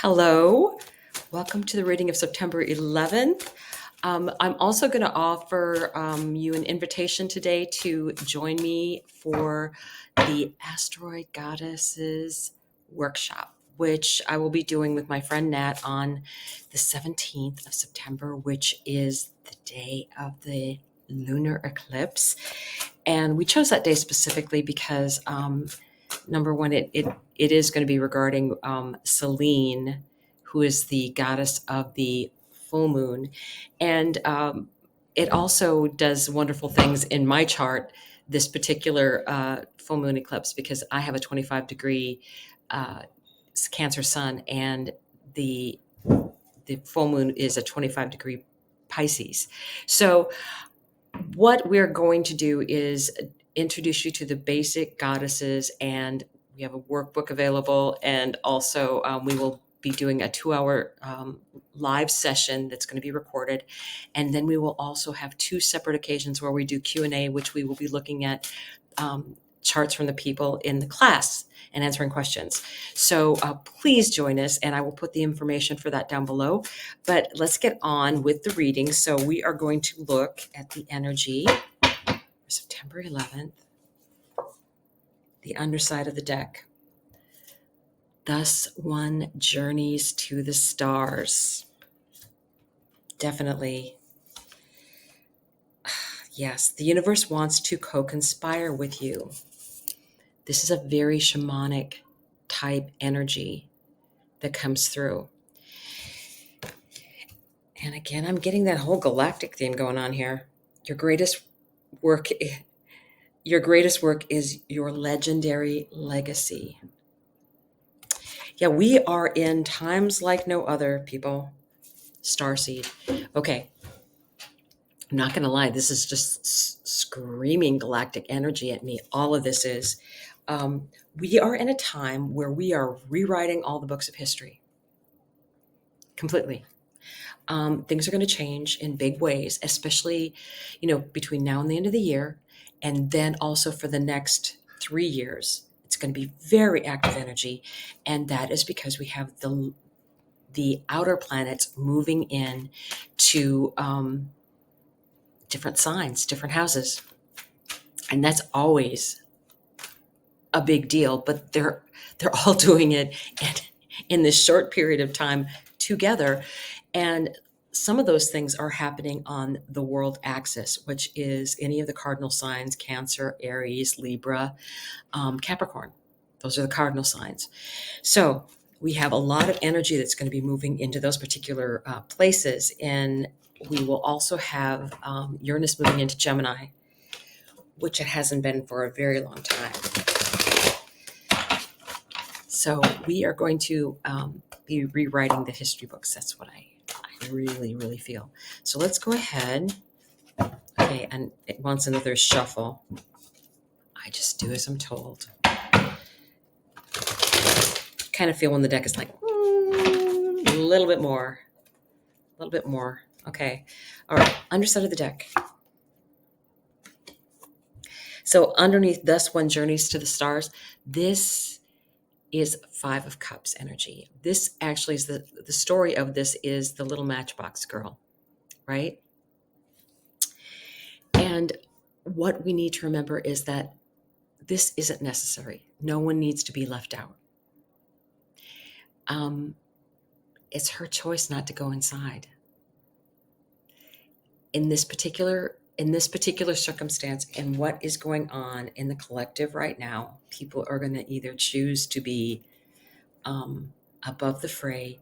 Hello, welcome to the reading of September 11th. I'm also going to offer you an invitation today to join me for the Asteroid Goddesses workshop, which I will be doing with my friend Nat on the 17th of September, which is the day of the lunar eclipse. And we chose that day specifically because number one, it is going to be regarding Selene, who is the goddess of the full moon. And it also does wonderful things in my chart, this particular full moon eclipse, because I have a 25-degree Cancer sun, and the full moon is a 25-degree Pisces. So what we're going to do is introduce you to the basic goddesses, and we have a workbook available, and also we will be doing a 2-hour live session that's going to be recorded, and then we will also have 2 separate occasions where we do Q&A, which we will be looking at charts from the people in the class and answering questions. So please join us, and I will put the information for that down below. But let's get on with the reading. So we are going to look at the energy for September 11th, the underside of the deck. Thus one journeys to the stars. Definitely. Yes, the universe wants to co-conspire with you. This is a very shamanic type energy that comes through. And again, I'm getting that whole galactic theme going on here. Your greatest work is your legendary legacy. Yeah, we are in times like no other, people. Starseed. Okay. I'm not going to lie. This is just screaming galactic energy at me. All of this is. We are in a time where we are rewriting all the books of history. Completely. Things are going to change in big ways, especially, between now and the end of the year. And then also for the next 3 years, it's going to be very active energy. And that is because we have the outer planets moving in to different signs, different houses. And that's always a big deal, but they're all doing it in this short period of time together. And some of those things are happening on the world axis, which is any of the cardinal signs: Cancer, Aries, Libra, Capricorn. Those are the cardinal signs. So we have a lot of energy that's going to be moving into those particular places. And we will also have Uranus moving into Gemini, which it hasn't been for a very long time. So we are going to be rewriting the history books. That's what I really, really feel. So let's go ahead. Okay, and it wants another shuffle. I just do as I'm told. Kind of feel when the deck is like, a little bit more. Okay. All right, underside of the deck. So underneath, thus one journeys to the stars. This is 5 of Cups energy. This actually is the story of this is the little matchbox girl, right? And what we need to remember is that this isn't necessary. No one needs to be left out. It's her choice not to go inside. In this particular circumstance, and what is going on in the collective right now, people are going to either choose to be above the fray,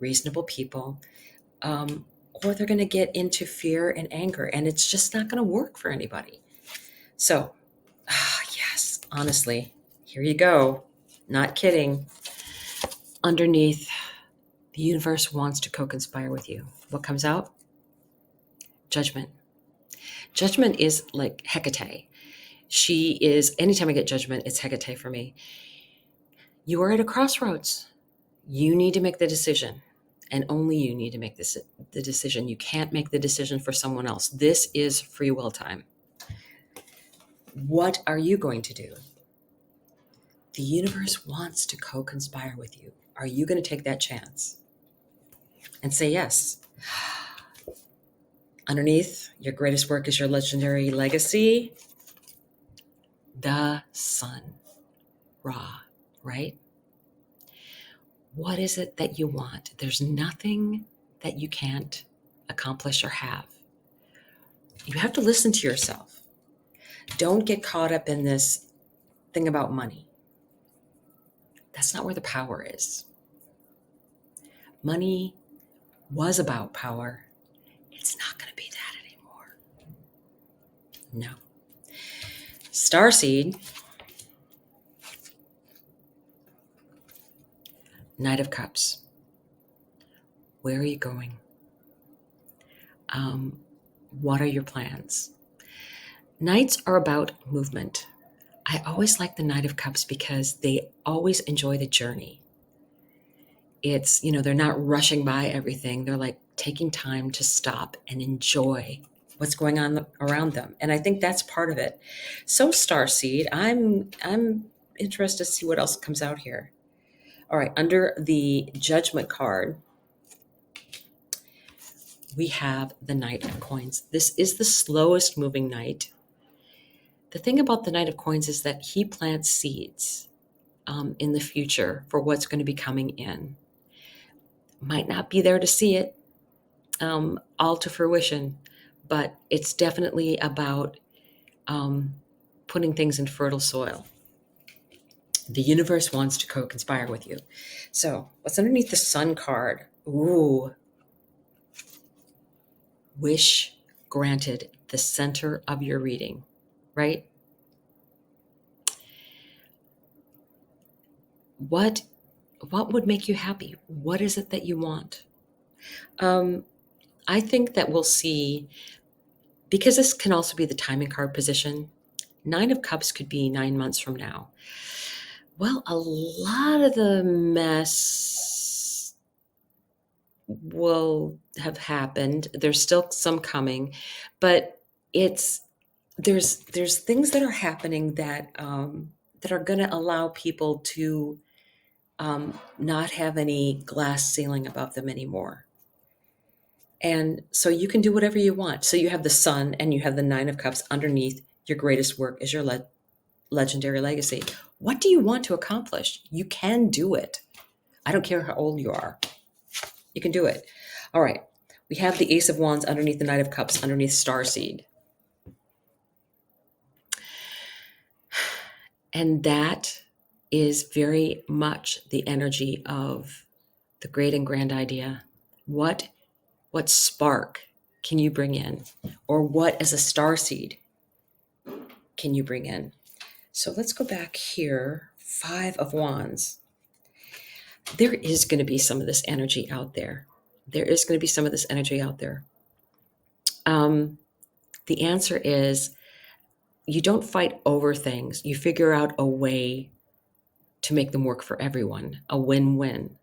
reasonable people, or they're going to get into fear and anger, and it's just not going to work for anybody. So, yes, honestly, here you go. Not kidding. Underneath, the universe wants to co-conspire with you. What comes out? Judgment. Judgment is like Hecate. She is, anytime I get judgment, it's Hecate for me. You are at a crossroads. You need to make the decision, and only you need to make the decision. You can't make the decision for someone else. This is free will time. What are you going to do? The universe wants to co-conspire with you. Are you going to take that chance and say yes? Underneath, your greatest work is your legendary legacy. The sun, Ra, right? What is it that you want? There's nothing that you can't accomplish or have. You have to listen to yourself. Don't get caught up in this thing about money. That's not where the power is. Money was about power. It's not going to be that anymore. No. Starseed, Knight of Cups. Where are you going? What are your plans? Knights are about movement. I always like the Knight of Cups because they always enjoy the journey. It's, they're not rushing by everything. They're like taking time to stop and enjoy what's going on around them. And I think that's part of it. So Starseed, I'm interested to see what else comes out here. All right, under the Judgment card, we have the Knight of Coins. This is the slowest moving knight. The thing about the Knight of Coins is that he plants seeds in the future for what's going to be coming in. Might not be there to see it all to fruition, but it's definitely about putting things in fertile soil. The universe wants to co-conspire with you. So what's underneath the Sun card? Ooh. Wish granted, the center of your reading, right? What would make you happy? What is it that you want? I think that we'll see, because this can also be the timing card position, 9 of Cups could be 9 months from now. Well, a lot of the mess will have happened. There's still some coming, but there's things that are happening that are going to allow people to not have any glass ceiling above them anymore. And so you can do whatever you want. So you have the Sun and you have the 9 of Cups underneath. Your greatest work is your legendary legacy. What do you want to accomplish? You can do it. I don't care how old you are. You can do it. All right. We have the Ace of Wands underneath the Knight of Cups, underneath Starseed. And that is very much the energy of the great and grand idea. What spark can you bring in? Or what, as a starseed, can you bring in? So let's go back here. 5 of Wands. There is going to be some of this energy out there. There is going to be some of this energy out there. The answer is, you don't fight over things. You figure out a way to make them work for everyone, a win-win.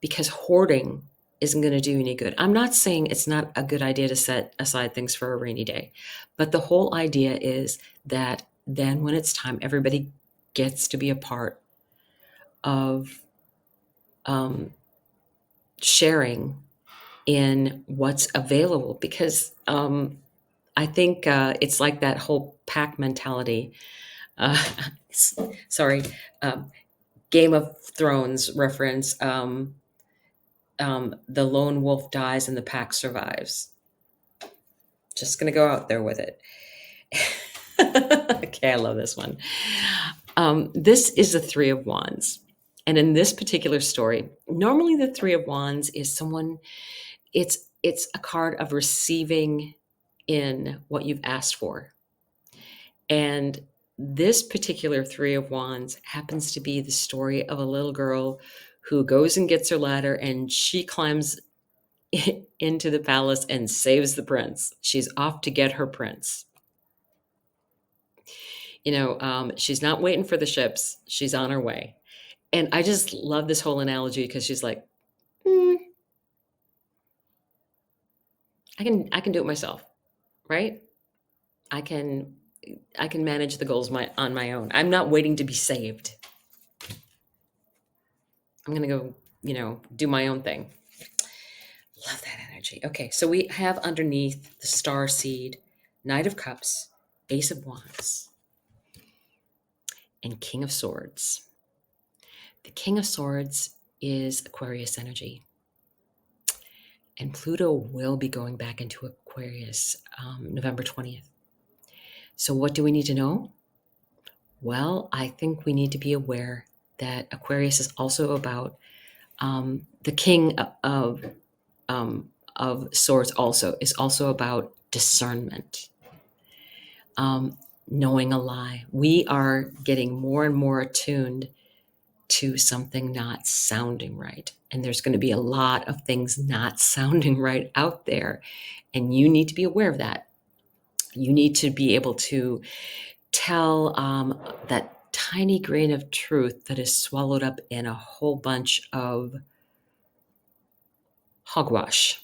Because hoarding isn't going to do any good. I'm not saying it's not a good idea to set aside things for a rainy day, but the whole idea is that then when it's time, everybody gets to be a part of sharing in what's available. Because I think it's like that whole pack mentality. Sorry, Game of Thrones reference. The lone wolf dies and the pack survives. Just going to go out there with it. Okay, I love this one. This is the 3 of Wands. And in this particular story, normally the 3 of Wands is someone, it's a card of receiving in what you've asked for. And this particular 3 of Wands happens to be the story of a little girl who goes and gets her ladder, and she climbs into the palace and saves the prince. She's off to get her prince. She's not waiting for the ships. She's on her way. And I just love this whole analogy because she's like, I can do it myself, right? I can manage the goals on my own. I'm not waiting to be saved. I'm going to go, do my own thing. Love that energy. Okay, so we have underneath the Star Seed, Knight of Cups, Ace of Wands, and King of Swords. The King of Swords is Aquarius energy. And Pluto will be going back into Aquarius November 20th. So what do we need to know? Well, I think we need to be aware that Aquarius is also about the King of Swords also is also about discernment, knowing a lie. We are getting more and more attuned to something not sounding right. And there's going to be a lot of things not sounding right out there. And you need to be aware of that. You need to be able to tell that tiny grain of truth that is swallowed up in a whole bunch of hogwash.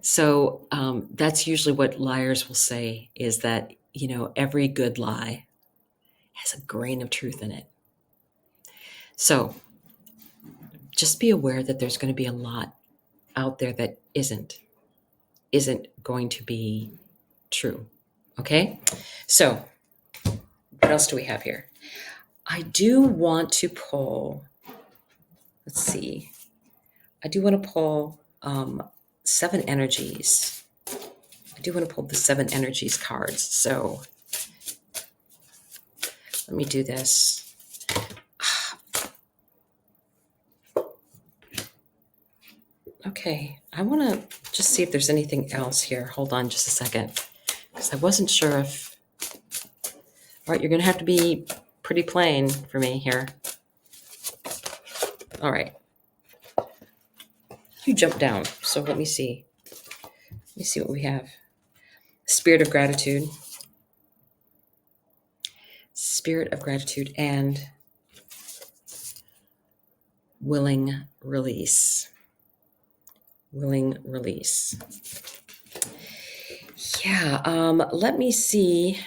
So that's usually what liars will say, is that, every good lie has a grain of truth in it. So just be aware that there's going to be a lot out there that isn't going to be true. Okay? So what else do we have here? I do want to pull, let's see. I do want to pull 7 energies. I do want to pull the 7 energies cards. So let me do this. Okay, I want to just see if there's anything else here. Hold on just a second, because I wasn't sure if... All right, you're going to have to be pretty plain for me here. All right. You jump down, so let me see. Let me see what we have. Spirit of gratitude. Spirit of gratitude and willing release. Willing release. Yeah, let me see,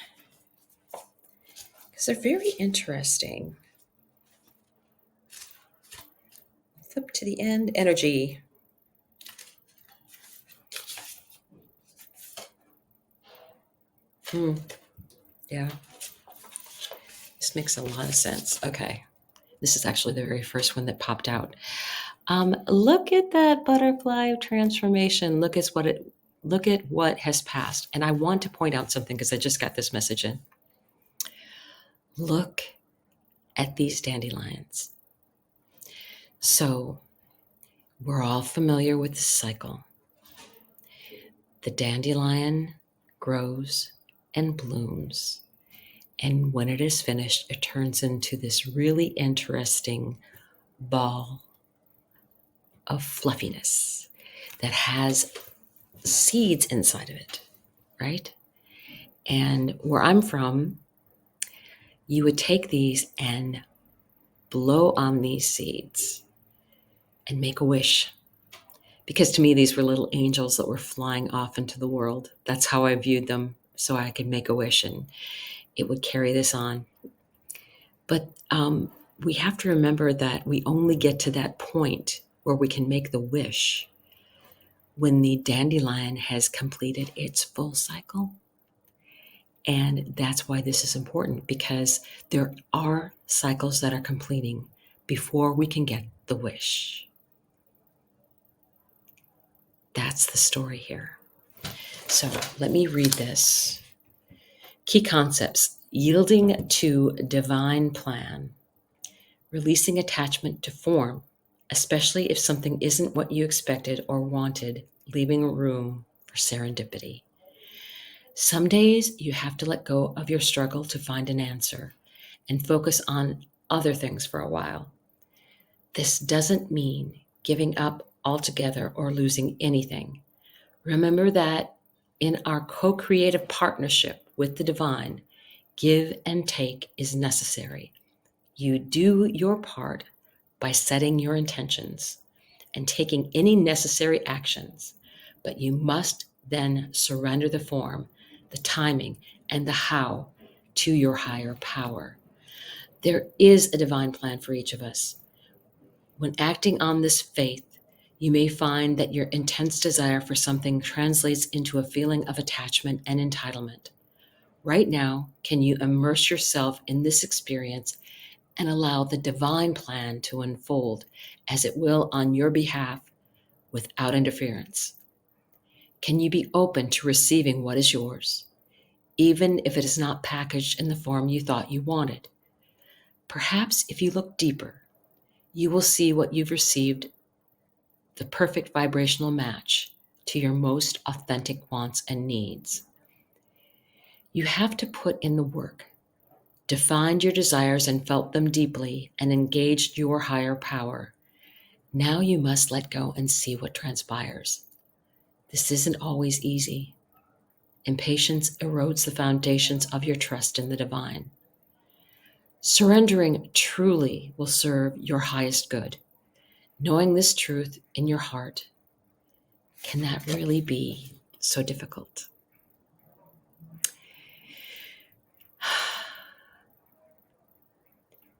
because they're very interesting. Flip to the end. Energy. Yeah. This makes a lot of sense. Okay. This is actually the very first one that popped out. Look at that butterfly of transformation. Look at what has passed. And I want to point out something, because I just got this message in. Look at these dandelions. So we're all familiar with the cycle. The dandelion grows and blooms. And when it is finished, it turns into this really interesting ball of fluffiness that has seeds inside of it, right? And where I'm from, you would take these and blow on these seeds and make a wish. Because to me, these were little angels that were flying off into the world. That's how I viewed them, so I could make a wish and it would carry this on. But we have to remember that we only get to that point where we can make the wish when the dandelion has completed its full cycle. And that's why this is important, because there are cycles that are completing before we can get the wish. That's the story here. So let me read this. Key concepts: yielding to divine plan, releasing attachment to form, especially if something isn't what you expected or wanted, leaving room for serendipity. Some days you have to let go of your struggle to find an answer and focus on other things for a while. This doesn't mean giving up altogether or losing anything. Remember that in our co-creative partnership with the divine, give and take is necessary. You do your part by setting your intentions and taking any necessary actions, but you must then surrender the form, the timing, and the how to your higher power. There is a divine plan for each of us. When acting on this faith, you may find that your intense desire for something translates into a feeling of attachment and entitlement. Right now, can you immerse yourself in this experience and allow the divine plan to unfold as it will on your behalf without interference? Can you be open to receiving what is yours, even if it is not packaged in the form you thought you wanted? Perhaps if you look deeper, you will see what you've received, the perfect vibrational match to your most authentic wants and needs. You have to put in the work, defined your desires and felt them deeply, and engaged your higher power. Now you must let go and see what transpires. This isn't always easy. Impatience erodes the foundations of your trust in the divine. Surrendering truly will serve your highest good. Knowing this truth in your heart, can that really be so difficult?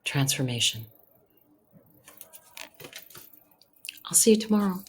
Transformation. I'll see you tomorrow.